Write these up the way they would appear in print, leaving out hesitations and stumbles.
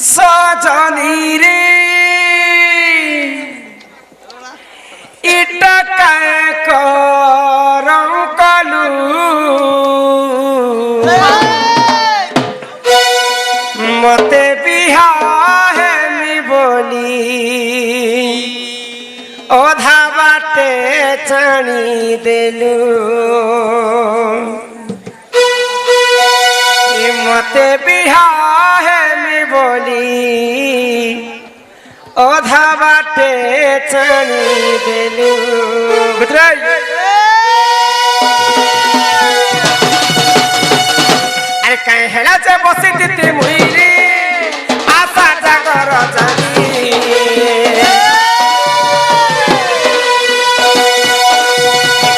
সজনী রে ইটা কায় করম কলু মতে বিহা হেমি বলি অধা বাটে ছানি দেলু মতে বিহা হেমি বলি অধা বাটে ছানি দেলু আরে কাই হেলা যে বসি দিতে মুইরি আশা জাগর জানি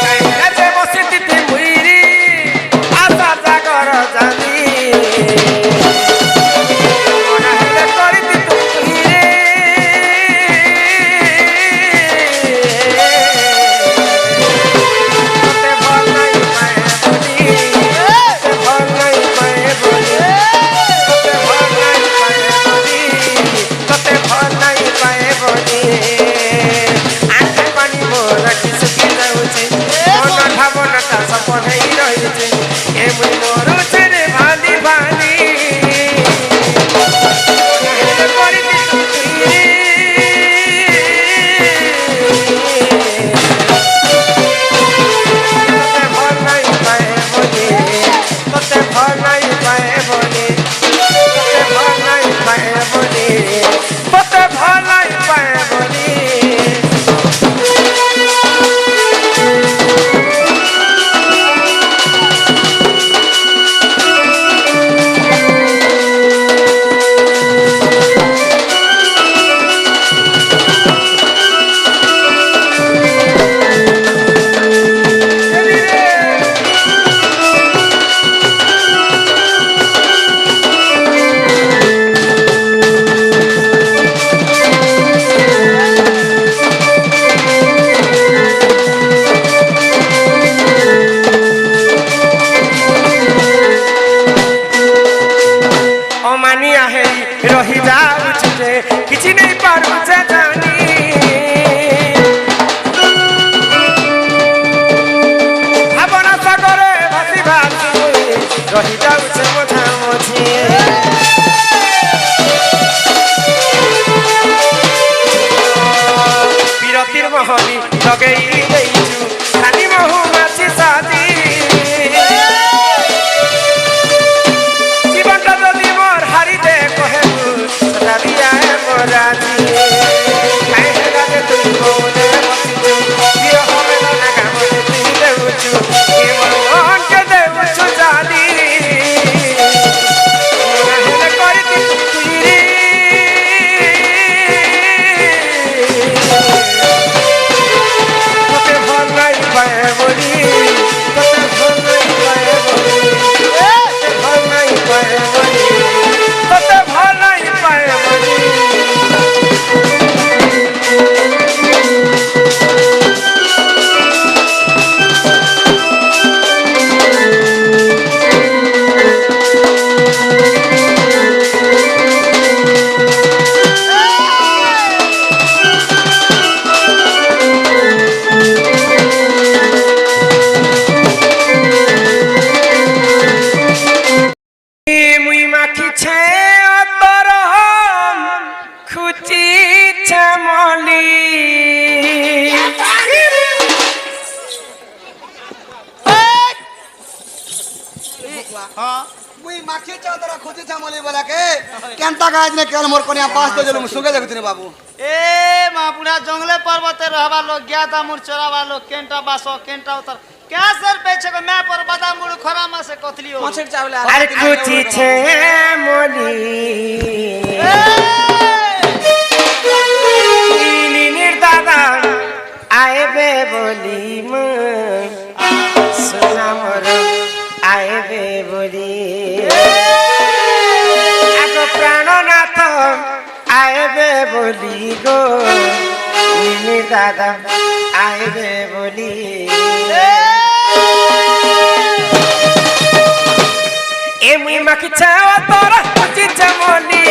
কাই হেলা যে বসি দিতে মুইরি আশা জাগর জানি মনা হেলে করি দিত তুইরে তোতে ভাল নাই পায় বলি তোতে ভাল নাই পায় বলি তোতে ভাল নাই পায় বলি তোতে ভাল নাই পায় বলি আঁখে পানি মোর শুকি যাଉଛି মন ভাবনাটা সপন ହେଇ ରହିଛି ଏ ମୁଇଁ ମରୁଛି ରେ ଭାଲି ଭାଲି ମନ ହେଲେ କରିବି ତୁଇ তোতে ভাল নাই পায় বলি তোতে ভাল নাই পায় বলি তোতে ভাল নাই পায় বলি তোতে ভাল নাই পায় বলি অমানিয়া হেই রহি যাଉଛି যে କିଛି ନେଇ ପାରୁଛେ ଜାଣି ଭାବନା ସାଗରେ ଭାସି ଭାସି ରହି ଯାଉଛେ ମଝା ମଝି ବିରତିର ମହଲି ଲଗେଇ ଦେଇଛୁ ଖାଲି ମହୁ ମାଛି ସାଜି জীবনটা যদি মোর হারি দে কহেবু সদাবি আয় মোরাজি কাই হেলা যে তুই মনে বসিছু বিয়ে হবে না গামে তুই দেউছু কে মোর মনকে দেউছু জানি মনে হেলে করি তুই রে তোতে ভাল নাই পায় বলি তোতে ভাল নাই পায় বলি ভাল নাই পায় বলি তোতে ভাল নাই পায় বলি মুই মাখিছে অতরম খুচিছে মলি মুই মাখি চাদরা খুঁজি চামলি বলাকে কেনতা গাছ নে কেন মোর কোনিয়া পাস তো জলম সুগে দেখুতিনি বাবু এ মা পুরা জঙ্গলে পর্বতে रहबा लोग ज्ञाता मुर चराबा लोग केंटा बासो केंटा उतर क्या सर पेछे को मैं पर बादाम मुड़ खरा में से कोथली हो মাছের চাवলে আর খুচিছে মলি নীলিনীর দাদা আইবে বলি মা সোনা মোর আইবে বলি আগো প্রাণনাথ আইবে বলি গো নীলিনীর দাদা আইবে বলি এ মুই মাখিছে তোর কুচি চামলি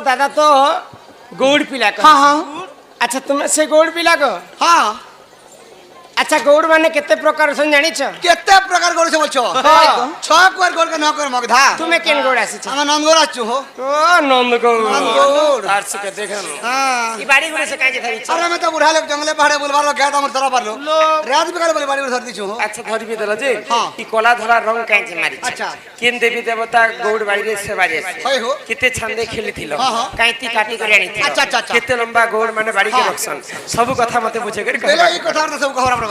दादा तो गौड़ पिला को हाँ हाँ अच्छा तुम से गौड़ पिला को हाँ अच्छा गौड़ माने कितने प्रकार सुन जानी छ केते प्रकार गोड़ से बोलछो छ कुआर गोड़ के न कर मगधा तुम्हें केन गौड़ आसी छ हम नंदगोड़ आछु हो ओ नंद गौड़ नंदगौड़ आरस के देखन हां ई बाड़ी गुड़े से काई जे धरी छ अरे मैं तो बुढ़ा लोग जंगले पहाड़े बुलवार लो गया हमर तरफ पर लो रात बिकाल बोले बाड़ी धर दी छु हो अच्छा धरी भी दला जे हां ई कोला धरा रंग काई जे मारी छ अच्छा केन देवी देवता गौड़ बाड़ी रे सेवा जे होय हो कितने छंदे खेली थिलो हां हां काईती काटी कर आनी थी अच्छा अच्छा अच्छा कितने लंबा गौड़ माने बाड़ी के रक्षण सब कथा मते बुझे कर पहले ई कथा तो सब खबर प्रभा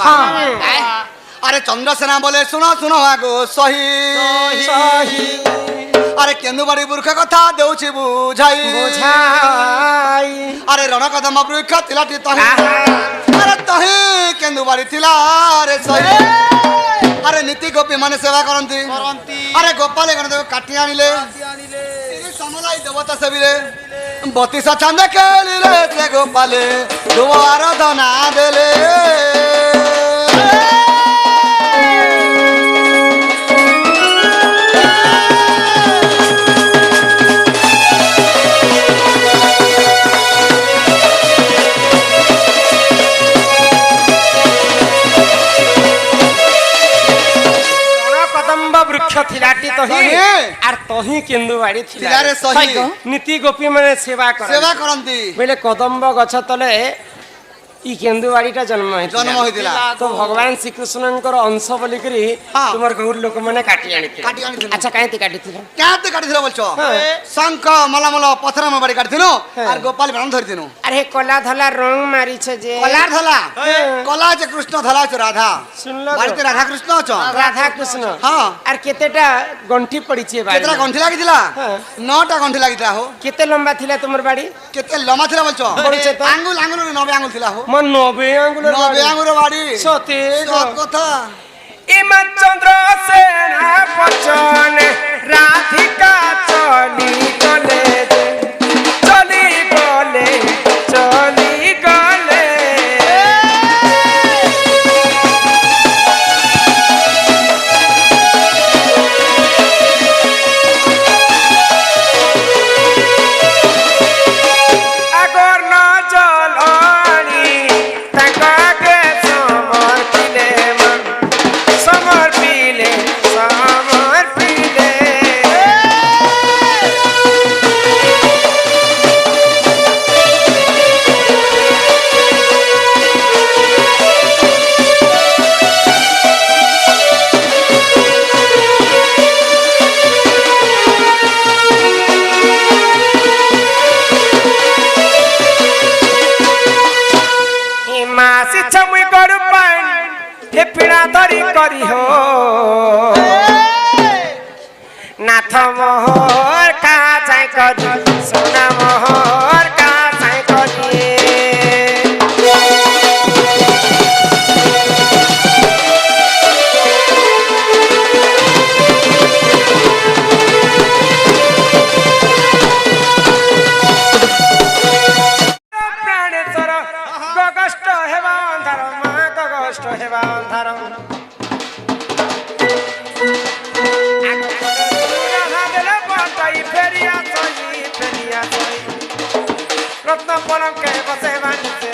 अरे चंद्रसेना बोले सुनो सुनो आगो सही सही अरे केन्दु बाड़ी बुर्खा कथा देउछि बुझाई बुझाई अरे रण कदम वृक्ष तिलाटी तही अरे तही केन्दु बाड़ी थिला रे सही अरे नीति गोपी माने सेवा करंती अरे गोपाल गण देव काटी आनिले समलाई देवता सेविले बतीसा चांद केलिले से गोपाले दुआर धना देले वृक्ष थिलाटी तही आर तही केन्दु बाड़ी थिला रे सही नीति गोपी माने सेवा करंती बेले कदम्ब गछ तले ई केन्दु बाड़ीटा जन्म होइतिला तो भगवान श्री कृष्णनकर अंश बोली करी तुमर गौर लोक माने काटी आनी अच्छा काईती काटी थिलो क्याते काटी थिलो बोलछो शंख मलमल पत्थर में बाड़ी काटी थिलो आर गोपाल बाण धरि थिनो अरे कला धला रंग मारी छ जे कलार धला कला जे कृष्ण धला छ राधा सुनलो बाड़ी राधा कृष्ण छ राधा कृष्ण हां आर केतेटा गंठी पड़ी छे बाड़ी केतेटा गंठी लागि थिला 9टा गंठी लागि थिला हो केते लंबा थिला तुमर बाड़ी केते लंबा थिला बोलछो आंगुल आंगुल 9 आंगुल थिला हो मन 90 आंगुल 90 आंगुल बाड़ी सते सब कथा ইমান চন্দ্র সেনা বচন রাধিকা চলি গলে চলি গলে চলি গলে আগর ন জলনি তাকে সমর্পিলে মন সমর্পিলে সমর্পিলে মাসি ছমুই গরু পান হে পিড়া ধরি করি হো নাথ মোহর কাজাই করি সোনা মোহর কাজাই করি প্রাণেশ্বর গগষ্ট হেবা অন্ধার মা গগষ্ট হেবা অন্ধার রত্ন পলঙ্কে বসে বানিতে